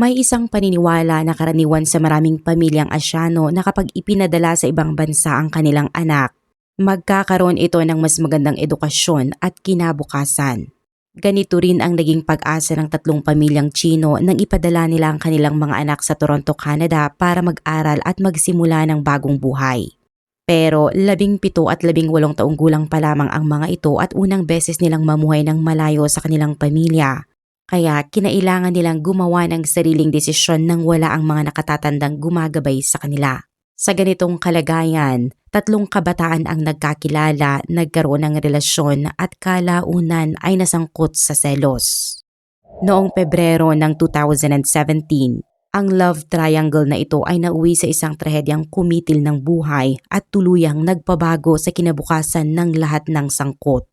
May isang paniniwala na karaniwan sa maraming pamilyang Asyano na kapag ipinadala sa ibang bansa ang kanilang anak, magkakaroon ito ng mas magandang edukasyon at kinabukasan. Ganito rin ang naging pag-asa ng tatlong pamilyang Tsino nang ipadala nila ang kanilang mga anak sa Toronto, Canada para mag-aral at magsimula ng bagong buhay. Pero 17 at 18 taong gulang pa lamang ang mga ito at unang beses nilang mamuhay ng malayo sa kanilang pamilya. Kaya kinailangan nilang gumawa ng sariling desisyon nang wala ang mga nakatatandang gumagabay sa kanila. Sa ganitong kalagayan, tatlong kabataan ang nagkakilala, nagkaroon ng relasyon at kalaunan ay nasangkot sa selos. Noong Pebrero ng 2017, ang love triangle na ito ay nauwi sa isang trahedyang kumitil ng buhay at tuluyang nagpabago sa kinabukasan ng lahat ng sangkot.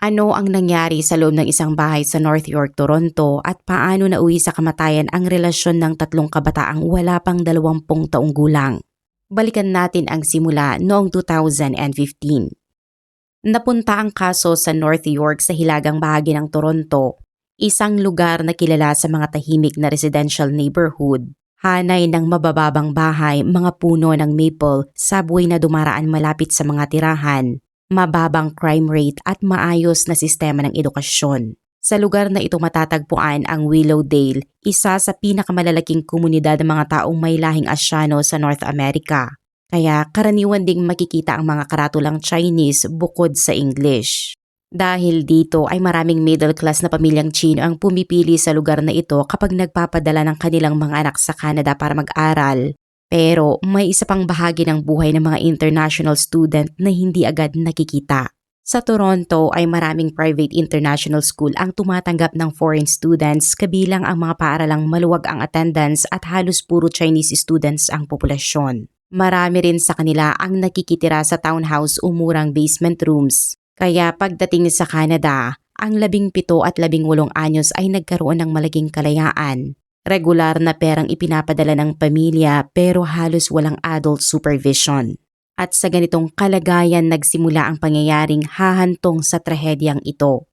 Ano ang nangyari sa loob ng isang bahay sa North York, Toronto at paano nauwi sa kamatayan ang relasyon ng tatlong kabataang wala pang 20 taong gulang? Balikan natin ang simula noong 2015. Napunta ang kaso sa North York sa hilagang bahagi ng Toronto, isang lugar na kilala sa mga tahimik na residential neighborhood. Hanay ng mabababang bahay, mga puno ng maple, subway na dumaraan malapit sa mga tirahan, mababang crime rate at maayos na sistema ng edukasyon. Sa lugar na ito matatagpuan ang Willowdale, isa sa pinakamalalaking komunidad ng mga taong may lahing Asyano sa North America. Kaya karaniwan ding makikita ang mga karatulang Chinese bukod sa English. Dahil dito ay maraming middle class na pamilyang Tsino ang pumipili sa lugar na ito kapag nagpapadala ng kanilang mga anak sa Canada para mag-aral. Pero may isa pang bahagi ng buhay ng mga international student na hindi agad nakikita. Sa Toronto ay maraming private international school ang tumatanggap ng foreign students kabilang ang mga paaralang maluwag ang attendance at halos puro Chinese students ang populasyon. Marami rin sa kanila ang nakikitira sa townhouse o murang basement rooms. Kaya pagdating sa Canada, ang 17 at 18 anyos ay nagkaroon ng malaking kalayaan. Regular na perang ipinapadala ng pamilya pero halos walang adult supervision. At sa ganitong kalagayan nagsimula ang pangyayaring hahantong sa trahedyang ito.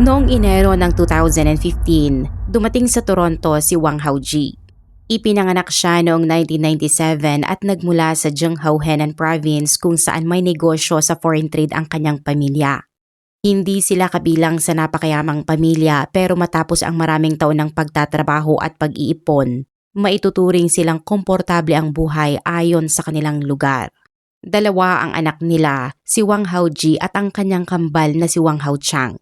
Noong Enero ng 2015, dumating sa Toronto si Wang Haoji. Ipinanganak siya noong 1997 at nagmula sa Zhenghao, Henan Province kung saan may negosyo sa foreign trade ang kanyang pamilya. Hindi sila kabilang sa napakayamang pamilya pero matapos ang maraming taon ng pagtatrabaho at pag-iipon, maituturing silang komportable ang buhay ayon sa kanilang lugar. Dalawa ang anak nila, si Wang Haoji at ang kanyang kambal na si Wang Haochang.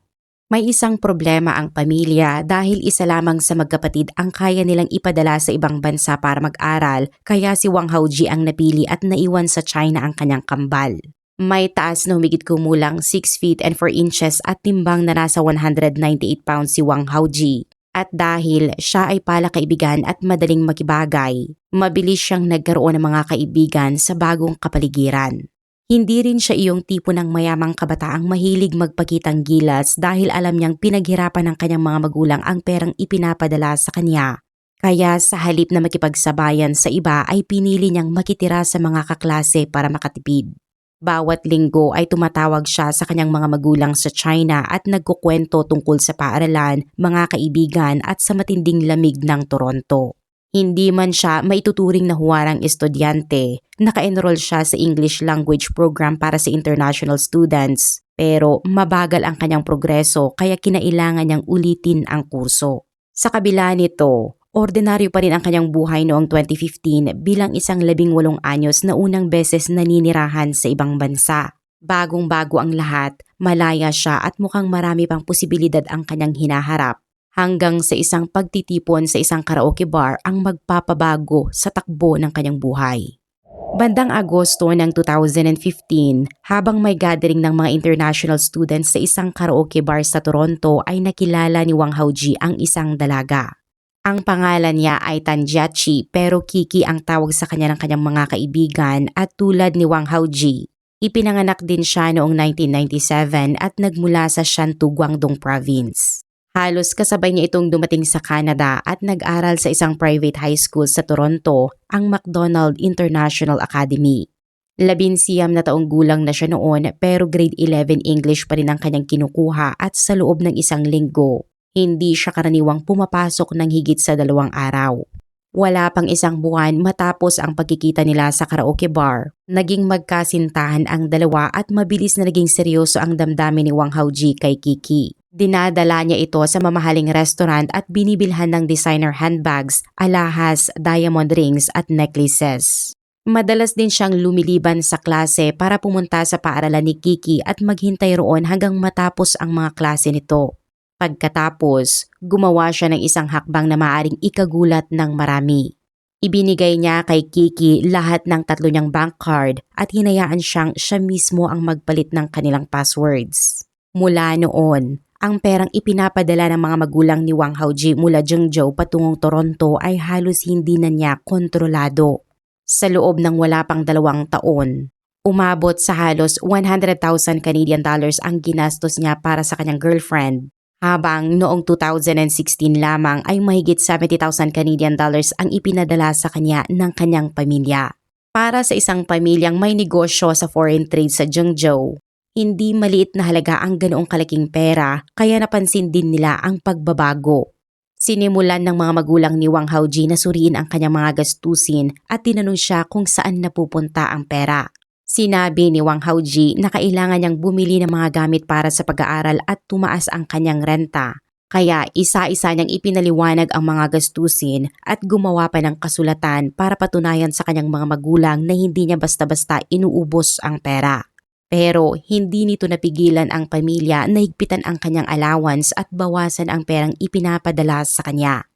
May isang problema ang pamilya dahil isa lamang sa magkapatid ang kaya nilang ipadala sa ibang bansa para mag-aral kaya si Wang Haoji ang napili at naiwan sa China ang kanyang kambal. May taas na humigit kumulang 6 feet and 4 inches at timbang na nasa 198 pounds si Wang Haoji. At dahil siya ay palakaibigan at madaling makibagay, mabilis siyang nagkaroon ng mga kaibigan sa bagong kapaligiran. Hindi rin siya iyong tipo ng mayamang kabataang mahilig magpakitang gilas dahil alam niyang pinaghirapan ng kanyang mga magulang ang perang ipinapadala sa kanya. Kaya sa halip na makipagsabayan sa iba ay pinili niyang makitira sa mga kaklase para makatipid. Bawat linggo ay tumatawag siya sa kanyang mga magulang sa China at nagkukwento tungkol sa paaralan, mga kaibigan at sa matinding lamig ng Toronto. Hindi man siya maituturing na huwarang estudyante, naka-enroll siya sa English language program para sa international students, pero mabagal ang kanyang progreso kaya kinailangan niyang ulitin ang kurso. Sa kabila nito, ordinaryo pa rin ang kanyang buhay noong 2015 bilang isang 18 anyos na unang beses naninirahan sa ibang bansa. Bagong-bago ang lahat, malaya siya at mukhang marami pang posibilidad ang kanyang hinaharap. Hanggang sa isang pagtitipon sa isang karaoke bar ang magpapabago sa takbo ng kanyang buhay. Bandang Agosto ng 2015, habang may gathering ng mga international students sa isang karaoke bar sa Toronto ay nakilala ni Wang Haoji ang isang dalaga. Ang pangalan niya ay Tan Jiaqi pero Kiki ang tawag sa kanya ng kanyang mga kaibigan at tulad ni Wang Haoji, ipinanganak din siya noong 1997 at nagmula sa Shantou, Guangdong Province. Halos kasabay niya itong dumating sa Canada at nag-aral sa isang private high school sa Toronto, ang McDonald International Academy. 19 na taong gulang na siya noon pero grade 11 English pa rin ang kanyang kinukuha at sa loob ng isang linggo Hindi siya karaniwang pumapasok ng higit sa 2 araw. Wala pang 1 buwan matapos ang pagkikita nila sa karaoke bar. Naging magkasintahan ang dalawa at mabilis na naging seryoso ang damdamin ni Wang Haoji kay Kiki. Dinadala niya ito sa mamahaling restaurant at binibilhan ng designer handbags, alahas, diamond rings at necklaces. Madalas din siyang lumiliban sa klase para pumunta sa paaralan ni Kiki at maghintay roon hanggang matapos ang mga klase nito. Pagkatapos, gumawa siya ng isang hakbang na maaaring ikagulat ng marami. Ibinigay niya kay Kiki lahat ng 3 niyang bank card at hinayaan siya mismo ang magpalit ng kanilang passwords. Mula noon, ang perang ipinapadala ng mga magulang ni Wang Haoji mula Zhengzhou patungong Toronto ay halos hindi na niya kontrolado. Sa loob ng wala pang 2 taon, umabot sa halos 100,000 Canadian dollars ang ginastos niya para sa kanyang girlfriend. Habang noong 2016 lamang ay mahigit 70,000 Canadian dollars ang ipinadala sa kanya ng kanyang pamilya. Para sa isang pamilyang may negosyo sa foreign trade sa Zhengzhou, hindi maliit na halaga ang ganoong kalaking pera kaya napansin din nila ang pagbabago. Sinimulan ng mga magulang ni Wang Haoji na suriin ang kanyang mga gastusin at tinanong siya kung saan napupunta ang pera. Sinabi ni Wang Haoji na kailangan niyang bumili ng mga gamit para sa pag-aaral at tumaas ang kanyang renta. Kaya isa-isa niyang ipinaliwanag ang mga gastusin at gumawa pa ng kasulatan para patunayan sa kanyang mga magulang na hindi niya basta-basta inuubos ang pera. Pero hindi nito napigilan ang pamilya na higpitan ang kanyang allowance at bawasan ang perang ipinapadala sa kanya.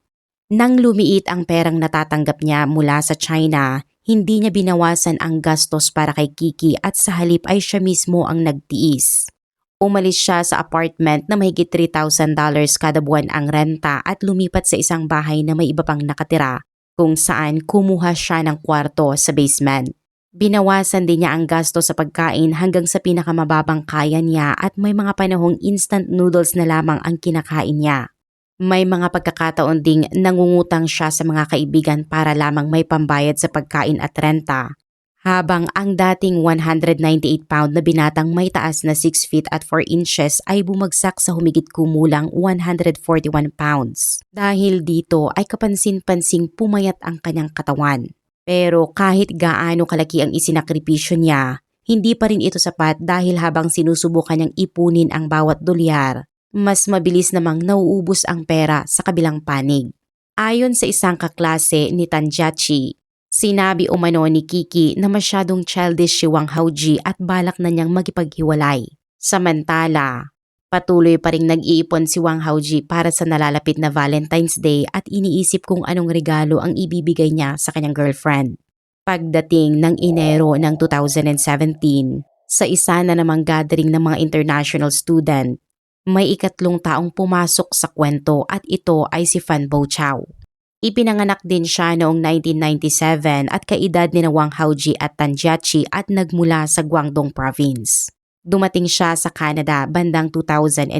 Nang lumiit ang perang natatanggap niya mula sa China, hindi niya binawasan ang gastos para kay Kiki at sa halip ay siya mismo ang nagtiis. Umalis siya sa apartment na mahigit $3,000 kada buwan ang renta at lumipat sa isang bahay na may iba pang nakatira kung saan kumuha siya ng kwarto sa basement. Binawasan din niya ang gasto sa pagkain hanggang sa pinakamababang kaya niya at may mga panahong instant noodles na lamang ang kinakain niya. May mga pagkakataon ding nangungutang siya sa mga kaibigan para lamang may pambayad sa pagkain at renta. Habang ang dating 198 pound na binatang may taas na 6 feet at 4 inches ay bumagsak sa humigit kumulang 141 pounds. Dahil dito ay kapansin-pansing pumayat ang kanyang katawan. Pero kahit gaano kalaki ang isinakripisyo niya, hindi pa rin ito sapat dahil habang sinusubukan niyang ipunin ang bawat dolyar, mas mabilis namang nauubos ang pera sa kabilang panig. Ayon sa isang kaklase ni Tanjiachi, sinabi umano ni Kiki na masyadong childish si Wang Haoji at balak na niyang magipaghiwalay. Samantala, patuloy pa ring nag-iipon si Wang Haoji para sa nalalapit na Valentine's Day at iniisip kung anong regalo ang ibibigay niya sa kanyang girlfriend. Pagdating ng Enero ng 2017, sa isa na namang gathering ng mga international student, may 3 taong pumasok sa kwento at ito ay si Fan Bochao. Ipinanganak din siya noong 1997 at kaedad ni Wang Haoji at Tanjiachi at nagmula sa Guangdong Province. Dumating siya sa Canada bandang 2011.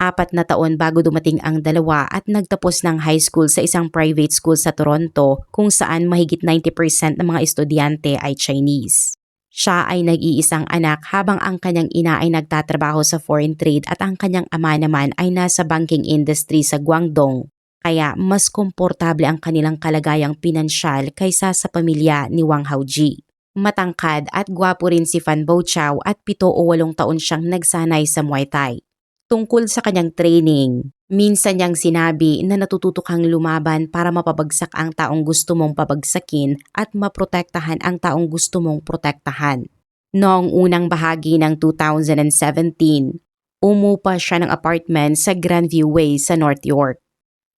4 na taon bago dumating ang dalawa at nagtapos ng high school sa isang private school sa Toronto kung saan mahigit 90% ng mga estudyante ay Chinese. Siya ay nag-iisang anak habang ang kanyang ina ay nagtatrabaho sa foreign trade at ang kanyang ama naman ay nasa banking industry sa Guangdong. Kaya mas komportable ang kanilang kalagayang pinansyal kaysa sa pamilya ni Wang Haoji. Matangkad at gwapo rin si Fan Bochao at 7 o 8 taon siyang nagsanay sa Muay Thai. Tungkol sa kanyang training, minsan niyang sinabi na natututo kang lumaban para mapabagsak ang taong gusto mong pabagsakin at maprotektahan ang taong gusto mong protektahan. Noong unang bahagi ng 2017, umupa siya ng apartment sa Grandview Way sa North York.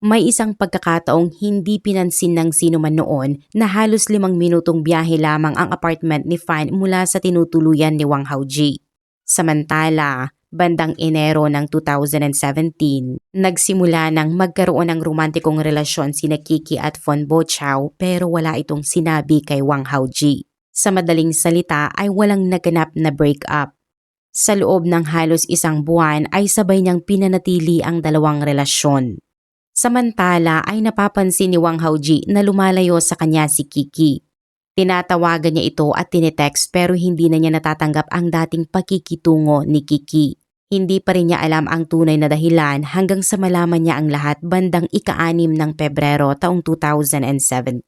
May isang pagkakataong hindi pinansin ng sino man noon na halos 5 minutong biyahe lamang ang apartment ni Fan mula sa tinutuluyan ni Wang Haoji. Samantala, bandang Enero ng 2017, nagsimula ng magkaroon ng romantikong relasyon sina Kiki at Fan Bochao pero wala itong sinabi kay Wang Haoji. Sa madaling salita ay walang naganap na breakup. Sa loob ng halos 1 buwan ay sabay niyang pinanatili ang dalawang relasyon. Samantala ay napapansin ni Wang Haoji na lumalayo sa kanya si Kiki. Tinatawagan niya ito at tinetext pero hindi na niya natatanggap ang dating pakikitungo ni Kiki. Hindi pa rin niya alam ang tunay na dahilan hanggang sa malaman niya ang lahat bandang ika-6 ng Pebrero taong 2017.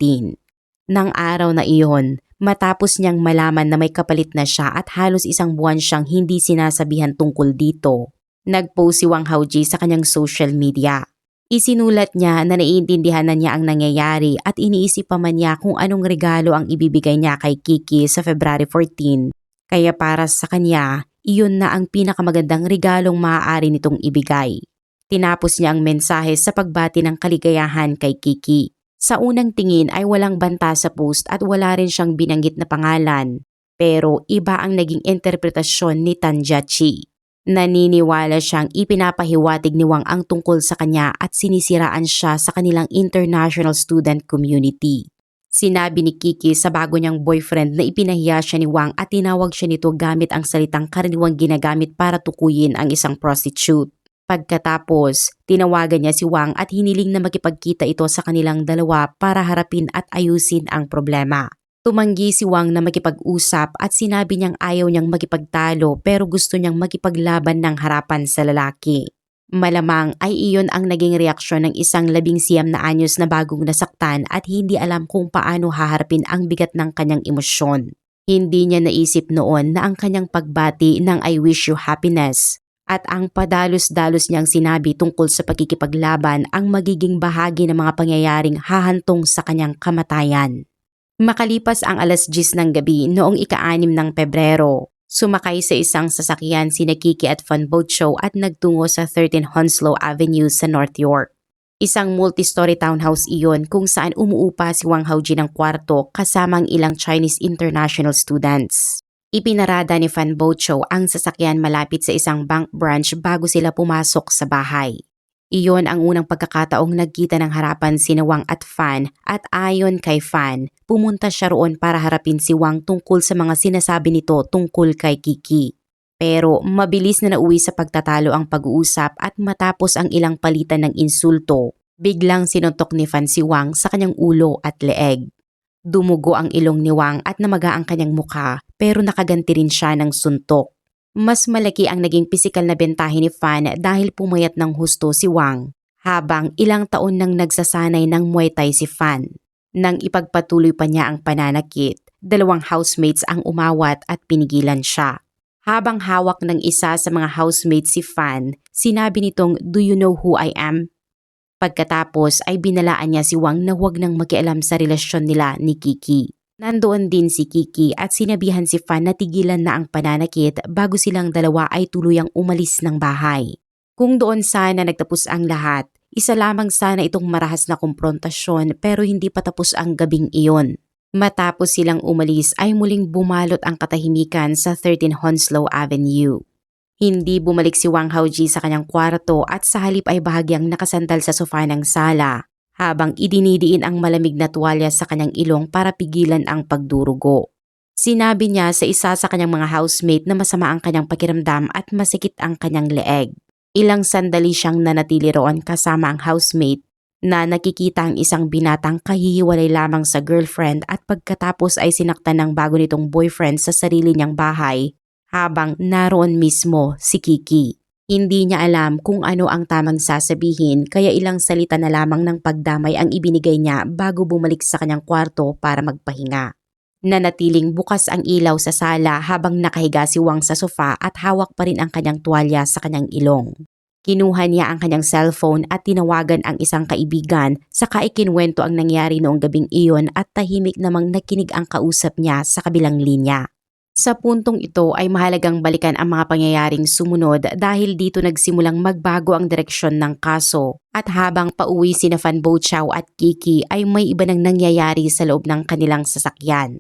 Nang araw na iyon, matapos niyang malaman na may kapalit na siya at halos isang buwan siyang hindi sinasabihan tungkol dito, nag-post si Wang Haoji sa kanyang social media. Isinulat niya na naiintindihan na niya ang nangyayari at iniisip pa man niya kung anong regalo ang ibibigay niya kay Kiki sa February 14. Kaya para sa kanya, iyon na ang pinakamagandang regalong maaari nitong ibigay. Tinapos niya ang mensahe sa pagbati ng kaligayahan kay Kiki. Sa unang tingin ay walang banta sa post at wala rin siyang binanggit na pangalan. Pero iba ang naging interpretasyon ni Tanja Chi. Naniniwala siyang ipinapahiwatig ni Wang ang tungkol sa kanya at sinisiraan siya sa kanilang international student community. Sinabi ni Kiki sa bago niyang boyfriend na ipinahiya siya ni Wang at tinawag siya nito gamit ang salitang karaniwang ginagamit para tukuyin ang isang prostitute. Pagkatapos, tinawagan niya si Wang at hiniling na makipagkita ito sa kanilang dalawa para harapin at ayusin ang problema. Tumanggi si Wang na makipag-usap at sinabi niyang ayaw niyang makipagtalo pero gusto niyang makipaglaban ng harapan sa lalaki. Malamang ay iyon ang naging reaksyon ng isang 19 na anyos na bagong nasaktan at hindi alam kung paano haharapin ang bigat ng kanyang emosyon. Hindi niya naisip noon na ang kanyang pagbati ng I wish you happiness at ang padalos-dalos niyang sinabi tungkol sa pagkikipaglaban ang magiging bahagi ng mga pangyayaring hahantong sa kanyang kamatayan. Makalipas ang 10:00 ng gabi noong ika-6 ng Pebrero, sumakay sa isang sasakyan sina Kiki at Fan Bocho at nagtungo sa 13 Hounslow Avenue sa North York. Isang multi-story townhouse iyon kung saan umuupa si Wang Haoji ng kwarto kasama ang ilang Chinese international students. Ipinarada ni Fan Bocho ang sasakyan malapit sa isang bank branch bago sila pumasok sa bahay. Iyon ang unang pagkakataong nagkita ng harapan sina Wang at Fan at ayon kay Fan, pumunta siya roon para harapin si Wang tungkol sa mga sinasabi nito tungkol kay Kiki. Pero mabilis na nauwi sa pagtatalo ang pag-uusap at matapos ang ilang palitan ng insulto, biglang sinuntok ni Fan si Wang sa kanyang ulo at leeg. Dumugo ang ilong ni Wang at namaga ang kanyang mukha pero nakaganti rin siya ng suntok. Mas malaki ang naging pisikal na bentahe ni Fan dahil pumayat ng husto si Wang, habang ilang taon nang nagsasanay ng Muay Thai si Fan. Nang ipagpatuloy pa niya ang pananakit, 2 housemates ang umawat at pinigilan siya. Habang hawak ng isa sa mga housemates si Fan, sinabi nitong, "Do you know who I am?" Pagkatapos ay binalaan niya si Wang na huwag nang makialam sa relasyon nila ni Kiki. Nandoon din si Kiki at sinabihan si Fan na tigilan na ang pananakit bago silang dalawa ay tuluyang umalis ng bahay. Kung doon sana nagtapos ang lahat, isa lamang sana itong marahas na komprontasyon pero hindi pa tapos ang gabing iyon. Matapos silang umalis ay muling bumalot ang katahimikan sa 13 Hounslow Avenue. Hindi bumalik si Wang Haoji sa kanyang kwarto at sa halip ay bahagyang nakasandal sa sofa ng sala, habang idinidiin ang malamig na tuwalya sa kanyang ilong para pigilan ang pagdurugo. Sinabi niya sa isa sa kanyang mga housemate na masama ang kanyang pakiramdam at masikip ang kanyang leeg. Ilang sandali siyang nanatili roon kasama ang housemate na nakikita ang isang binatang kahihiwalay lamang sa girlfriend at pagkatapos ay sinaktan ng bago nitong boyfriend sa sarili niyang bahay habang naroon mismo si Kiki. Hindi niya alam kung ano ang tamang sasabihin kaya ilang salita na lamang ng pagdamay ang ibinigay niya bago bumalik sa kanyang kwarto para magpahinga. Nanatiling bukas ang ilaw sa sala habang nakahiga si Wang sa sofa at hawak pa rin ang kanyang tuwalya sa kanyang ilong. Kinuha niya ang kanyang cellphone at tinawagan ang isang kaibigan saka ikinwento ang nangyari noong gabing iyon at tahimik namang nakinig ang kausap niya sa kabilang linya. Sa puntong ito ay mahalagang balikan ang mga pangyayaring sumunod dahil dito nagsimulang magbago ang direksyon ng kaso at habang pauwi sina Fan Bocho at Kiki ay may iba nang nangyayari sa loob ng kanilang sasakyan.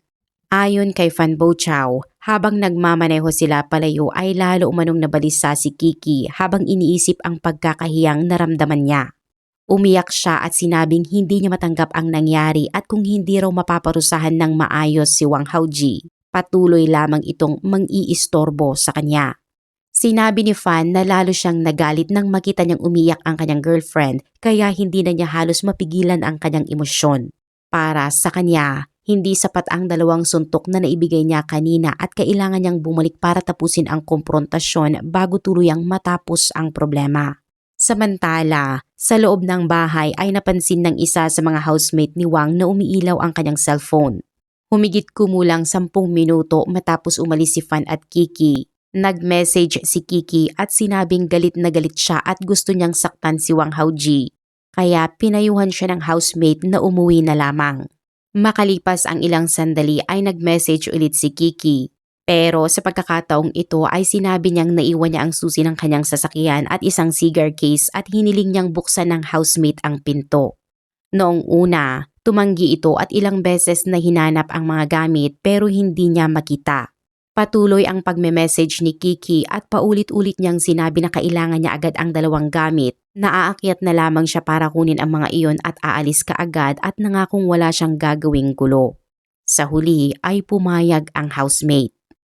Ayon kay Fan Bocho, habang nagmamaneho sila palayo ay lalo umanong nabalisa si Kiki habang iniisip ang pagkakahiyang naramdaman niya. Umiyak siya at sinabing hindi niya matanggap ang nangyari at kung hindi raw mapaparusahan ng maayos si Wang Haoji, patuloy lamang itong mang-iistorbo sa kanya. Sinabi ni Fan na lalo siyang nagalit nang makita niyang umiyak ang kanyang girlfriend kaya hindi na niya halos mapigilan ang kanyang emosyon. Para sa kanya, Hindi sapat ang 2 suntok na naibigay niya kanina at kailangan niyang bumalik para tapusin ang komprontasyon bago tuluyang matapos ang problema. Samantala, sa loob ng bahay ay napansin ng isa sa mga housemate ni Wang na umiilaw ang kanyang cellphone. Humigit kumulang 10 minuto matapos umalis si Fan at Kiki. Nag-message si Kiki at sinabing galit na galit siya at gusto niyang saktan si Wang Haoji. Kaya pinayuhan siya ng housemate na umuwi na lamang. Makalipas ang ilang sandali ay nag-message ulit si Kiki. Pero sa pagkakataong ito ay sinabi niyang naiwan niya ang susi ng kanyang sasakyan at isang cigar case at hiniling niyang buksan ng housemate ang pinto. Noong una, tumanggi ito at ilang beses na hinanap ang mga gamit pero hindi niya makita. Patuloy ang pagme-message ni Kiki at paulit-ulit niyang sinabi na kailangan niya agad ang 2 gamit. Naaakyat na lamang siya para kunin ang mga iyon at aalis kaagad at nangakong wala siyang gagawing gulo. Sa huli ay pumayag ang housemate.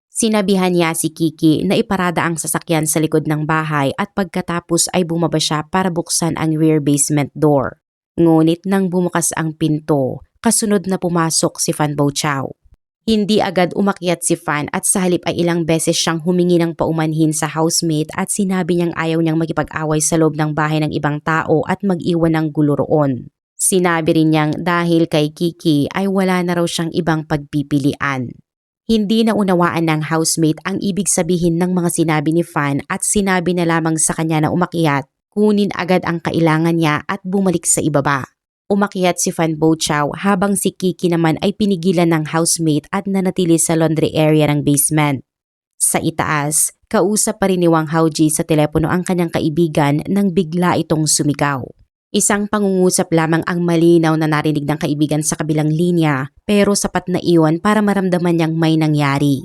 Sinabihan niya si Kiki na iparada ang sasakyan sa likod ng bahay at pagkatapos ay bumaba siya para buksan ang rear basement door. Ngunit nang bumukas ang pinto, kasunod na pumasok si Fan Bochao. Hindi agad umakyat si Fan at sa halip ay ilang beses siyang humingi ng paumanhin sa housemate at sinabi niyang ayaw niyang makipag-away sa loob ng bahay ng ibang tao at mag-iwan ng gulo roon. Sinabi rin niyang dahil kay Kiki ay wala na raw siyang ibang pagpipilian. Hindi na unawaan ng housemate ang ibig sabihin ng mga sinabi ni Fan at sinabi na lamang sa kanya na umakyat, kunin agad ang kailangan niya at bumalik sa ibaba. Umakyat si Fan Bochao habang si Kiki naman ay pinigilan ng housemate at nanatili sa laundry area ng basement. Sa itaas, kausap pa rin ni Wang Haoji sa telepono ang kanyang kaibigan nang bigla itong sumigaw. Isang pangungusap lamang ang malinaw na narinig ng kaibigan sa kabilang linya pero sapat na iyon para maramdaman niyang may nangyari.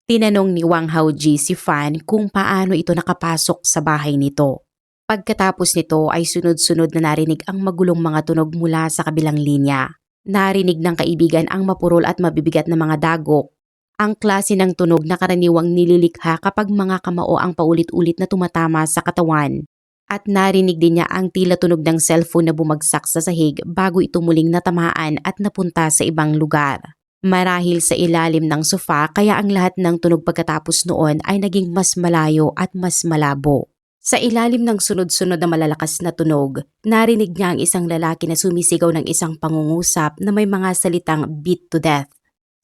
Tinanong ni Wang Haoji si Fan kung paano ito nakapasok sa bahay nito. Pagkatapos nito ay sunod-sunod na narinig ang magulong mga tunog mula sa kabilang linya. Narinig ng kaibigan ang mapurol at mabibigat na mga dagok. Ang klase ng tunog na karaniwang nililikha kapag mga kamao ang paulit-ulit na tumatama sa katawan. At narinig din niya ang tila tunog ng cellphone na bumagsak sa sahig bago ito muling natamaan at napunta sa ibang lugar. Marahil sa ilalim ng sofa kaya ang lahat ng tunog pagkatapos noon ay naging mas malayo at mas malabo. Sa ilalim ng sunod-sunod na malalakas na tunog, narinig niya ang isang lalaki na sumisigaw ng isang pangungusap na may mga salitang beat to death.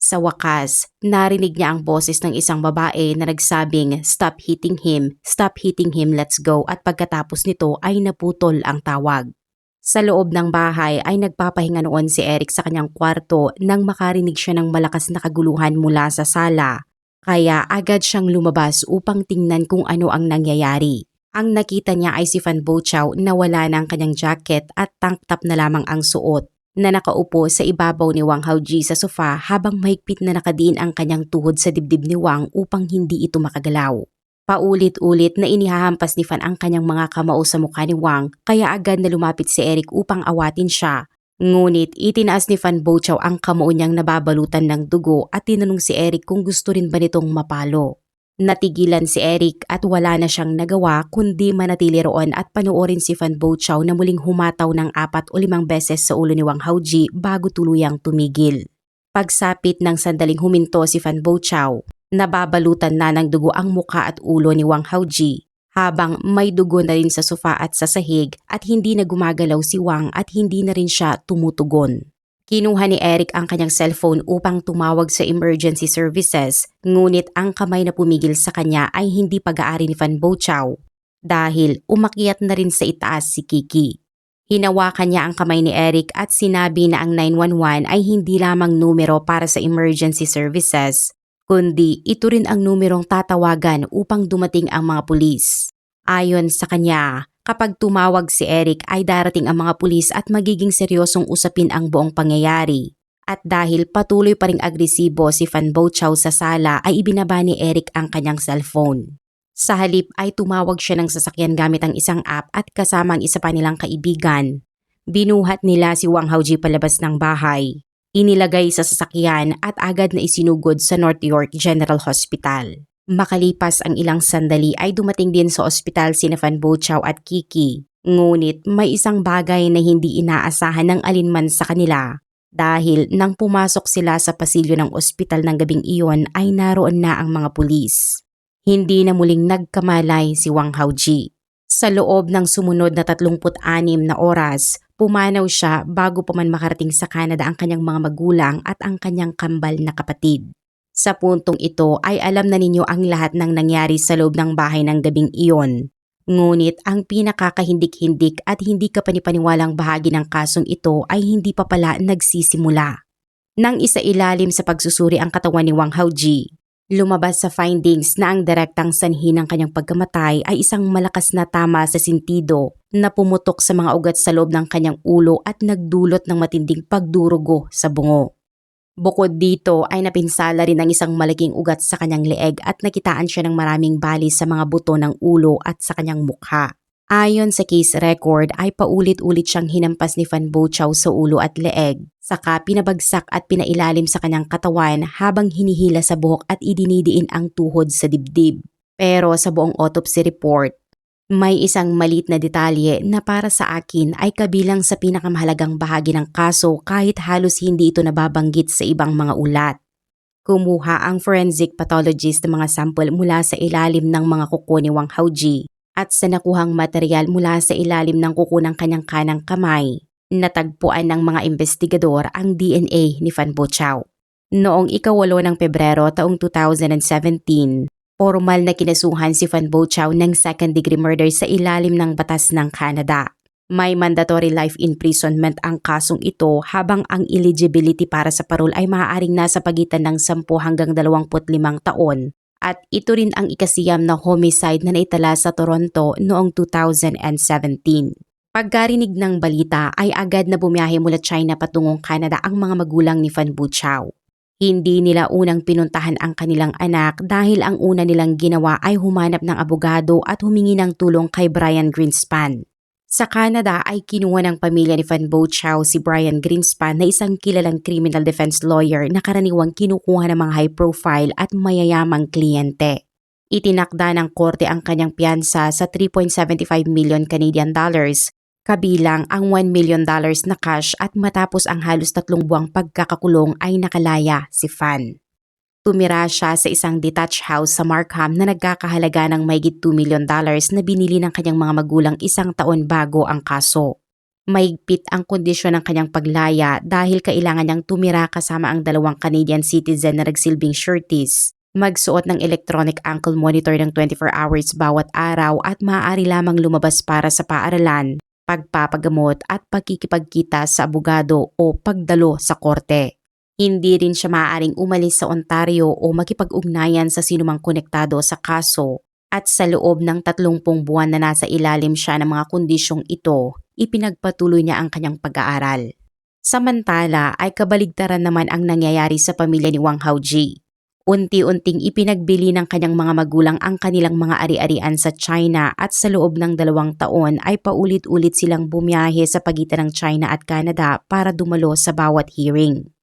Sa wakas, narinig niya ang boses ng isang babae na nagsabing stop hitting him, let's go at pagkatapos nito ay naputol ang tawag. Sa loob ng bahay ay nagpapahinga noon si Eric sa kanyang kwarto nang makarinig siya ng malakas na kaguluhan mula sa sala. Kaya agad siyang lumabas upang tingnan kung ano ang nangyayari. Ang nakita niya ay si Fan Bochao na wala ng kanyang jacket at tank top na lamang ang suot na nakaupo sa ibabaw ni Wang Haoji sa sofa habang mahigpit na nakadiin ang kanyang tuhod sa dibdib ni Wang upang hindi ito makagalaw. Paulit-ulit na inihahampas ni Fan ang kanyang mga kamao sa mukha ni Wang kaya agad na lumapit si Eric upang awatin siya. Ngunit itinaas ni Fan Bochao ang kamao niyang nababalutan ng dugo at tinanong si Eric kung gusto rin ba nitong mapalo. Natigilan si Eric at wala na siyang nagawa kundi manatili roon at panoorin si Fan Bochao na muling humataw ng 4 o 5 beses sa ulo ni Wang Haoji bago tuluyang tumigil. Pagsapit ng sandaling huminto si Fan Bochao, nababalutan na ng dugo ang muka at ulo ni Wang Haoji habang may dugo na rin sa sofa at sa sahig at hindi na gumagalaw si Wang at hindi na rin siya tumutugon. Kinuha ni Eric ang kanyang cellphone upang tumawag sa emergency services, ngunit ang kamay na pumigil sa kanya ay hindi pag-aari ni Fan Bochao dahil umakyat na rin sa itaas si Kiki. Hinawakan niya ang kamay ni Eric at sinabi na ang 911 ay hindi lamang numero para sa emergency services, kundi ito rin ang numerong tatawagan upang dumating ang mga pulis. Ayon sa kanya, kapag tumawag si Eric ay darating ang mga pulis at magiging seryosong usapin ang buong pangyayari. At dahil patuloy pa ring agresibo si Fan Bochao sa sala ay ibinaba ni Eric ang kanyang cellphone. Sa halip ay tumawag siya ng sasakyan gamit ang isang app at kasama ang isa pa nilang kaibigan. Binuhat nila si Wang Haoji palabas ng bahay. Inilagay sa sasakyan at agad na isinugod sa North York General Hospital. Makalipas ang ilang sandali ay dumating din sa ospital sina Fan Bochao at Kiki. Ngunit may isang bagay na hindi inaasahan ng alinman sa kanila. Dahil nang pumasok sila sa pasilyo ng ospital ng gabing iyon ay naroon na ang mga pulis. Hindi na muling nagkamalay si Wang Haoji. Sa loob ng sumunod na 36 na oras, pumanaw siya bago pa man makarating sa Canada ang kanyang mga magulang at ang kanyang kambal na kapatid. Sa puntong ito ay alam na ninyo ang lahat ng nangyari sa loob ng bahay ng gabing iyon. Ngunit ang pinakakahindik-hindik at hindi ka panipaniwalang bahagi ng kasong ito ay hindi pa pala nagsisimula. Nang isailalim sa pagsusuri ang katawan ni Wang Haoji, lumabas sa findings na ang direktang sanhi ng kanyang pagkamatay ay isang malakas na tama sa sentido na pumutok sa mga ugat sa loob ng kanyang ulo at nagdulot ng matinding pagdurugo sa bungo. Bukod dito ay napinsala rin ang isang malaking ugat sa kanyang leeg at nakitaan siya ng maraming bali sa mga buto ng ulo at sa kanyang mukha. Ayon sa case record ay paulit-ulit siyang hinampas ni Fan Bochao sa ulo at leeg, saka pinabagsak at pinailalim sa kanyang katawan habang hinihila sa buhok at idinidiin ang tuhod sa dibdib. Pero sa buong autopsy report, may isang maliit na detalye na para sa akin ay kabilang sa pinakamahalagang bahagi ng kaso kahit halos hindi ito nababanggit sa ibang mga ulat. Kumuha ang forensic pathologist ng mga sample mula sa ilalim ng mga kuko ni Wang Haoji at sa nakuhang material mula sa ilalim ng kuko ng kanyang kanang kamay. Natagpuan ng mga investigador ang DNA ni Fan Bochao. Noong 8 ng Pebrero taong 2017, formal na kinasuhan si Fan Bochao ng second-degree murder sa ilalim ng batas ng Canada. May mandatory life imprisonment ang kasong ito habang ang eligibility para sa parol ay maaaring nasa pagitan ng 10 hanggang 25 taon. At ito rin ang ikasiyam na homicide na naitala sa Toronto noong 2017. Pagkarinig ng balita ay agad na bumiyahe mula China patungong Canada ang mga magulang ni Fan Bochao. Hindi nila unang pinuntahan ang kanilang anak dahil ang una nilang ginawa ay humanap ng abogado at humingi ng tulong kay Brian Greenspan. Sa Canada ay kinuha ng pamilya ni Fan Bochao si Brian Greenspan na isang kilalang criminal defense lawyer na karaniwang kinukuha ng mga high-profile at mayayamang kliyente. Itinakda ng korte ang kanyang piyansa sa 3.75 million Canadian dollars, kabilang ang $1 million na cash at matapos ang halos 3 buwang pagkakakulong ay nakalaya si Fan. Tumira siya sa isang detached house sa Markham na nagkakahalaga ng mahigit $2 million na binili ng kanyang mga magulang 1 taon bago ang kaso. Mahigpit ang kondisyon ng kanyang paglaya dahil kailangan niyang tumira kasama ang 2 Canadian citizen na nagsilbing sureties, magsuot ng electronic ankle monitor ng 24 hours bawat araw at maaari lamang lumabas para sa paaralan, pagpapagamot at pagkikipagkita sa abogado o pagdalo sa korte. Hindi rin siya maaaring umalis sa Ontario o makipag-ugnayan sa sinumang konektado sa kaso at sa loob ng 30 buwan na nasa ilalim siya ng mga kondisyong ito, ipinagpatuloy niya ang kanyang pag-aaral. Samantala ay kabaligtaran naman ang nangyayari sa pamilya ni Wang Haoji. Unti-unting ipinagbili ng kanyang mga magulang ang kanilang mga ari-arian sa China at sa loob ng 2 taon ay paulit-ulit silang bumiyahe sa pagitan ng China at Canada para dumalo sa bawat hearing.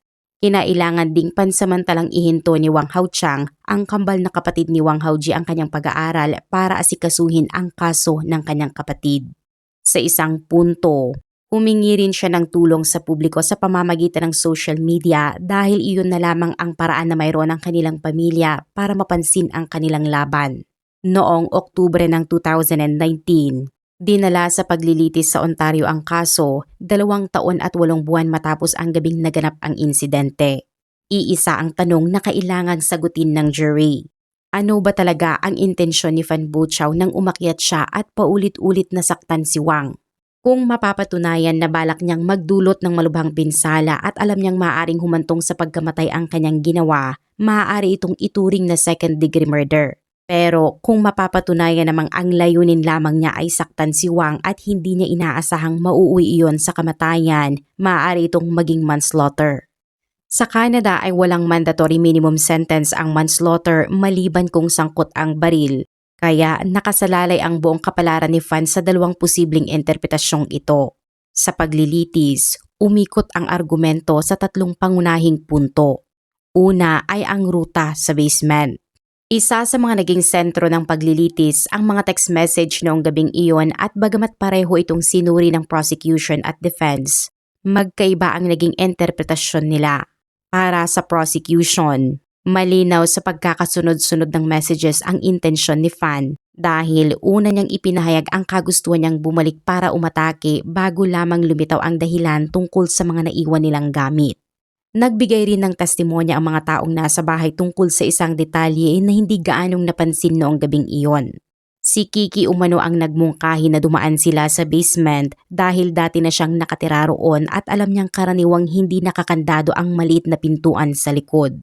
Kinailangan ding pansamantalang ihinto ni Wang Haochang, ang kambal na kapatid ni Wang Haoji ang kanyang pag-aaral para asikasuhin ang kaso ng kanyang kapatid. Sa isang punto, humingi rin siya ng tulong sa publiko sa pamamagitan ng social media dahil iyon na lamang ang paraan na mayroon ng kanilang pamilya para mapansin ang kanilang laban. Noong Oktubre ng 2019, dinala sa paglilitis sa Ontario ang kaso 2 taon at 8 buwan matapos ang gabing naganap ang insidente. Iisa ang tanong na kailangang sagutin ng jury. Ano ba talaga ang intensyon ni Fan Bochao nang umakyat siya at paulit-ulit nasaktan si Wang? Kung mapapatunayan na balak niyang magdulot ng malubhang pinsala at alam niyang maaaring humantong sa pagkamatay ang kanyang ginawa, maaari itong ituring na second-degree murder. Pero kung mapapatunayan namang ang layunin lamang niya ay saktan si Wang at hindi niya inaasahang mauuwi iyon sa kamatayan, maaari itong maging manslaughter. Sa Canada ay walang mandatory minimum sentence ang manslaughter maliban kung sangkot ang baril, kaya nakasalalay ang buong kapalaran ni Fan sa 2 posibleng interpretasyong ito. Sa paglilitis, umikot ang argumento sa 3 pangunahing punto. Una ay ang ruta sa basement. Isa sa mga naging sentro ng paglilitis ang mga text message noong gabing iyon at bagamat pareho itong sinuri ng prosecution at defense, Magkaiba ang naging interpretasyon nila. Para sa prosecution, malinaw sa pagkakasunod-sunod ng messages ang intensyon ni Fan dahil una niyang ipinahayag ang kagustuhan niyang bumalik para umatake bago lamang lumitaw ang dahilan tungkol sa mga naiwan nilang gamit. Nagbigay rin ng testimonya ang mga taong nasa bahay tungkol sa isang detalye na hindi gaanong napansin noong gabing iyon. Si Kiki umano ang nagmungkahi na dumaan sila sa basement dahil dati na siyang nakatira roon at alam niyang karaniwang hindi nakakandado ang maliit na pintuan sa likod.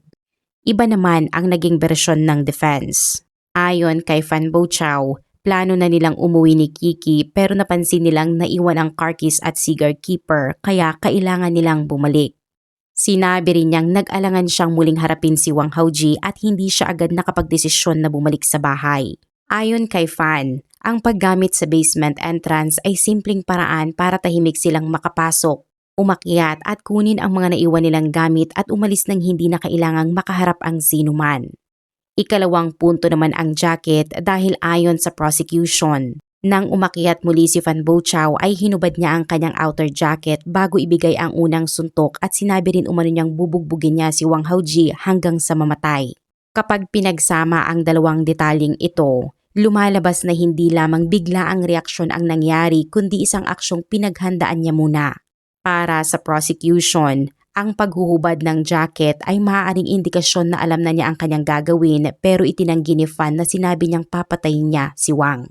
Iba naman ang naging bersyon ng defense. Ayon kay Fan Bochao, plano na nilang umuwi ni Kiki pero napansin nilang naiwan ang car keys at cigar keeper kaya kailangan nilang bumalik. Sinabi rin niyang nag-alangan siyang muling harapin si Wang Haoji at hindi siya agad nakapagdesisyon na bumalik sa bahay. Ayon kay Fan, ang paggamit sa basement entrance ay simpleng paraan para tahimik silang makapasok, umakyat at kunin ang mga naiwan nilang gamit at umalis nang hindi na kailangang makaharap ang sinuman. Ikalawang punto naman ang jacket dahil ayon sa prosecution, nang umakyat muli si Fan Bochao ay hinubad niya ang kanyang outer jacket bago ibigay ang unang suntok at sinabi rin umano niyang bubugbugin niya si Wang Haoji hanggang sa mamatay. Kapag pinagsama ang dalawang detalyeng ito, lumalabas na hindi lamang bigla ang reaksyon ang nangyari kundi isang aksyong pinaghandaan niya muna. Para sa prosecution, ang paghuhubad ng jacket ay maaaring indikasyon na alam na niya ang kanyang gagawin pero itinanggi ni Fan na sinabi niyang papatayin niya si Wang.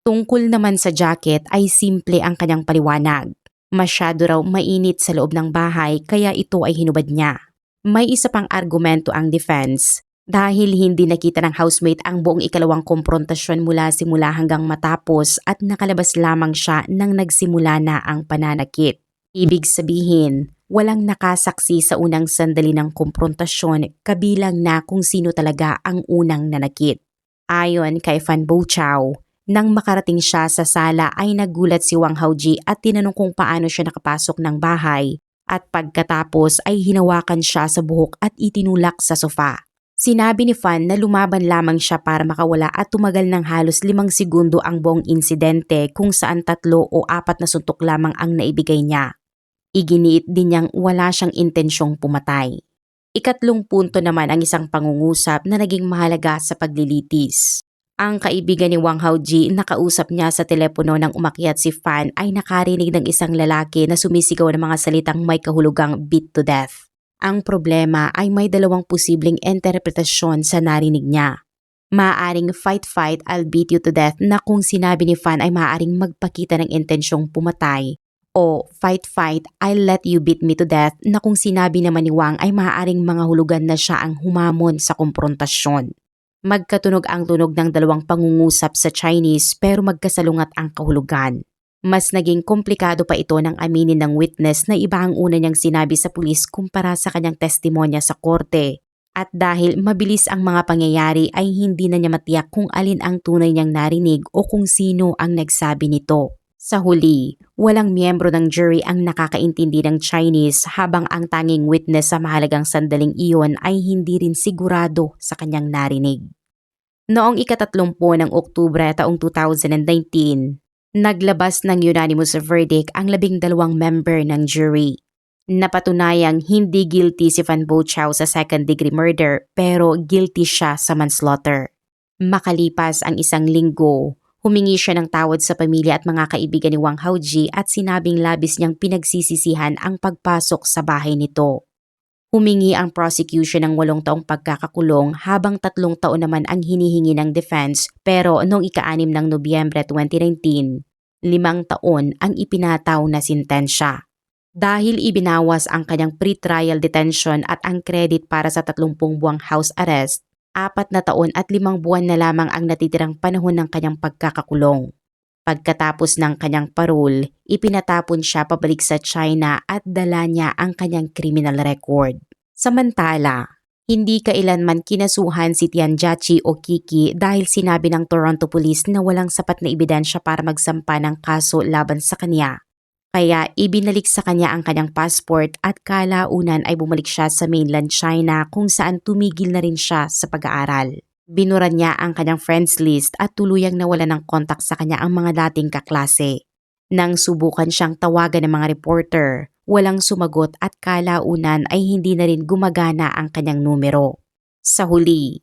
Tungkol naman sa jacket ay simple ang kanyang paliwanag. Masyado raw mainit sa loob ng bahay kaya ito ay hinubad niya. May isa pang argumento ang defense. Dahil hindi nakita ng housemate ang buong ikalawang komprontasyon mula simula hanggang matapos at nakalabas lamang siya nang nagsimula na ang pananakit. Ibig sabihin, walang nakasaksi sa unang sandali ng komprontasyon kabilang na kung sino talaga ang unang nanakit. Ayon kay Fan Bochao, nang makarating siya sa sala ay nagulat si Wang Haoji at tinanong kung paano siya nakapasok ng bahay at pagkatapos ay hinawakan siya sa buhok at itinulak sa sofa. Sinabi ni Fan na lumaban lamang siya para makawala at tumagal ng halos 5 segundo ang buong insidente kung saan 3 o 4 na suntok lamang ang naibigay niya. Iginiit din niyang wala siyang intensyong pumatay. Ikatlong punto naman ang isang pangungusap na naging mahalaga sa paglilitis. Ang kaibigan ni Wang Haoji nakausap niya sa telepono nang umakyat si Fan ay nakarinig ng isang lalaki na sumisigaw ng mga salitang may kahulugang beat to death. Ang problema ay may dalawang posibleng interpretasyon sa narinig niya. Maaaring fight, I'll beat you to death na kung sinabi ni Fan ay maaaring magpakita ng intensyong pumatay. O fight, I'll let you beat me to death na kung sinabi naman ni Wang ay maaaring mga hulugan na siya ang humamon sa komprontasyon. Magkatunog ang tunog ng dalawang pangungusap sa Chinese pero magkasalungat ang kahulugan. Mas naging komplikado pa ito nang aminin ng witness na iba ang una niyang sinabi sa pulis kumpara sa kanyang testimonya sa korte. At dahil mabilis ang mga pangyayari ay hindi na niya matiyak kung alin ang tunay niyang narinig o kung sino ang nagsabi nito. Sa huli, walang miyembro ng jury ang nakakaintindi ng Chinese habang ang tanging witness sa mahalagang sandaling iyon ay hindi rin sigurado sa kanyang narinig. Noong ika-30 ng Oktubre taong 2019, naglabas ng unanimous verdict ang 12 member ng jury. Napatunayang hindi guilty si Fan Bochao sa second-degree murder pero guilty siya sa manslaughter. Makalipas ang 1 linggo, humingi siya ng tawad sa pamilya at mga kaibigan ni Wang Haoji at sinabing labis niyang pinagsisisihan ang pagpasok sa bahay nito. Humingi ang prosecution ng 8 taong pagkakakulong habang 3 taon naman ang hinihingi ng defense pero noong ika-6 ng Nobyembre 2019, 5 taon ang ipinataw na sintensya. Dahil ibinawas ang kanyang pre-trial detention at ang credit para sa 30 buwang house arrest, 4 na taon at 5 buwan na lamang ang natitirang panahon ng kanyang pagkakakulong. Pagkatapos ng kanyang parole, ipinatapon siya pabalik sa China at dala niya ang kanyang criminal record. Samantala, hindi kailanman kinasuhan si Tianjiachi o Kiki dahil sinabi ng Toronto Police na walang sapat na ebidensya para magsampa ng kaso laban sa kanya. Kaya ibinalik sa kanya ang kanyang passport at kalaunan ay bumalik siya sa mainland China kung saan tumigil na rin siya sa pag-aaral. Binura niya ang kanyang friends list at tuluyang nawala ng kontak sa kanya ang mga dating kaklase. Nang subukan siyang tawagan ng mga reporter, walang sumagot at kalaunan ay hindi na rin gumagana ang kanyang numero. Sa huli,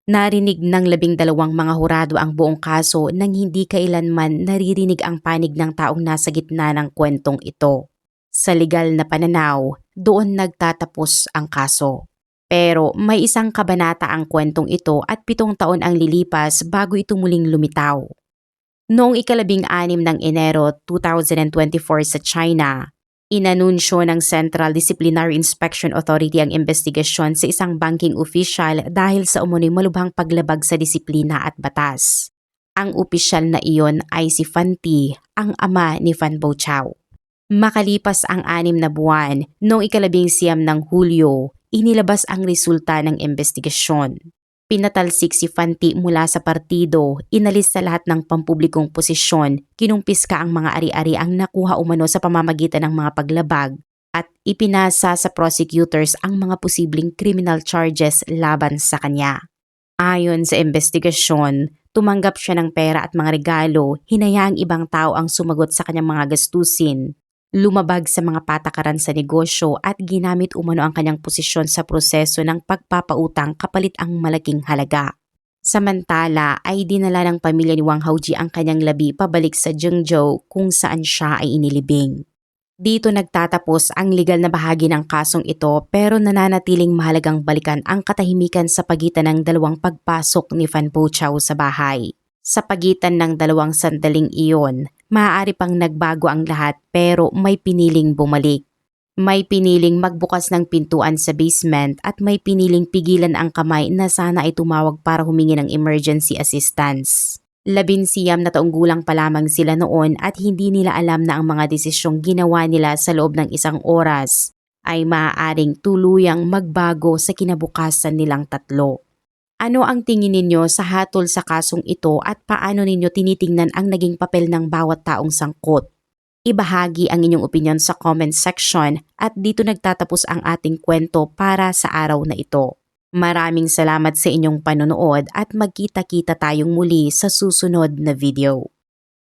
narinig ng 12 mga hurado ang buong kaso nang hindi kailanman naririnig ang panig ng taong nasa gitna ng kwentong ito. Sa legal na pananaw, doon nagtatapos ang kaso. Pero may isang kabanata ang kwentong ito at 7 taon ang lilipas bago ito muling lumitaw. Noong 16 ng Enero 2024 sa China, inanunsyo ng Central Disciplinary Inspection Authority ang investigasyon sa isang banking official dahil sa umano'y malubhang paglabag sa disiplina at batas. Ang opisyal na iyon ay si Fan Ti, ang ama ni Fan Bochao. Makalipas ang 6 na buwan, noong 19 ng Hulyo, inilabas ang resulta ng investigasyon. Pinatalsik si Fan Ti mula sa partido, inalis sa lahat ng pampublikong posisyon, kinumpiska ang mga ari-ari ang nakuha umano sa pamamagitan ng mga paglabag at ipinasa sa prosecutors ang mga posibleng criminal charges laban sa kanya. Ayon sa investigasyon, tumanggap siya ng pera at mga regalo, hinayaang ibang tao ang sumagot sa kanyang mga gastusin. Lumabag sa mga patakaran sa negosyo at ginamit umano ang kanyang posisyon sa proseso ng pagpapautang kapalit ang malaking halaga. Samantala ay dinala ng pamilya ni Wang Haoji ang kanyang labi pabalik sa Zhengzhou kung saan siya ay inilibing. Dito nagtatapos ang legal na bahagi ng kasong ito pero nananatiling mahalagang balikan ang katahimikan sa pagitan ng dalawang pagpasok ni Fan Bochao sa bahay. Sa pagitan ng dalawang sandaling iyon, maaari pang nagbago ang lahat pero may piniling bumalik. May piniling magbukas ng pintuan sa basement at may piniling pigilan ang kamay na sana ay tumawag para humingi ng emergency assistance. 19 na taong gulang pa lamang sila noon at hindi nila alam na ang mga desisyong ginawa nila sa loob ng isang oras ay maaaring tuluyang magbago sa kinabukasan nilang tatlo. Ano ang tingin ninyo sa hatol sa kasong ito at paano ninyo tinitingnan ang naging papel ng bawat taong sangkot? Ibahagi ang inyong opinion sa comment section at dito nagtatapos ang ating kwento para sa araw na ito. Maraming salamat sa inyong panonood at magkita-kita tayong muli sa susunod na video.